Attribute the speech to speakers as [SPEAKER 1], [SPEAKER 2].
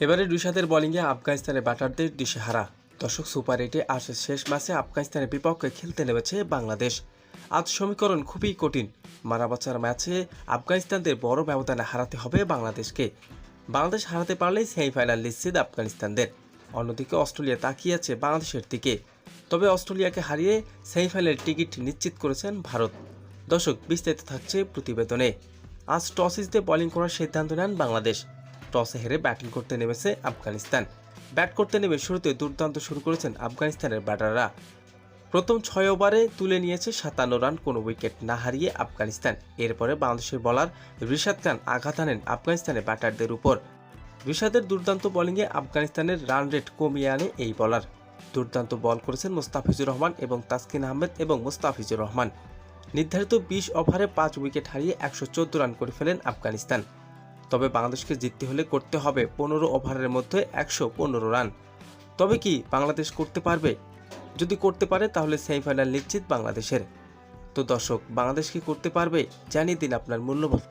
[SPEAKER 1] এবারে রিশাদের বোলিংয়ে আফগানিস্তানের ব্যাটারদের দিশেহারা। দর্শক, সুপার 8-এ আসে শেষ ম্যাচে আফগানিস্তানের বিপক্ষে খেলতে নেমেছে বাংলাদেশ। আজ সমীকরণ খুবই কঠিন। মারাবাচার ম্যাচে আফগানিস্তানদের বড় ব্যবধানে হারাতে হবে বাংলাদেশকে। বাংলাদেশ হারাতে পারলেই সেমিফাইনাল নিশ্চিত আফগানিস্তানদের। অন্যদিকে অস্ট্রেলিয়া তাকিয়ে আছে বাংলাদেশের দিকে। তবে অস্ট্রেলিয়াকে হারিয়ে সেমিফাইনালের টিকিট নিশ্চিত করেছেন ভারত। দর্শক, বিস্তারিত থাকছে প্রতিবেদনে। আজ টস জিতে বোলিং করার সিদ্ধান্ত নেন বাংলাদেশ। টসে হেরে ব্যাটিং করতে নেমেছে আফগানিস্তান। ব্যাট করতে নেমে শুরুতে দুর্দান্ত শুরু করেছেন আফগানিস্তানের ব্যাটাররা। প্রথম 6 ওভারে তুলে নিয়েছে 57 রান, কোনো উইকেট না হারিয়ে আফগানিস্তান। এরপরে বাংলাদেশের বোলার রিশাদ খান আঘাত আনেন আফগানিস্তানের ব্যাটারদের উপর। রিশাদের দুর্দান্ত বোলিংয়ে আফগানিস্তানের রান রেট কমিয়ে আনে এই বোলার। দুর্দান্ত বল করেছেন মুস্তাফিজুর রহমান এবং তাসকিন আহমেদ এবং মুস্তাফিজুর রহমান। নির্ধারিত 20 ওভারে 5 উইকেট হারিয়ে 114 রান করে ফেলেন আফগানিস্তান। তবে বাংলাদেশকে জিততে হলে করতে হবে 15 ওভারের মধ্যে 115 রান। তবে কি বাংলাদেশ করতে পারবে? যদি করতে পারে তাহলে সেমিফাইনাল নিশ্চিত বাংলাদেশের। তো দর্শক, বাংলাদেশ কি করতে পারবে? জানিয়ে দিন আপনার মূল্যবান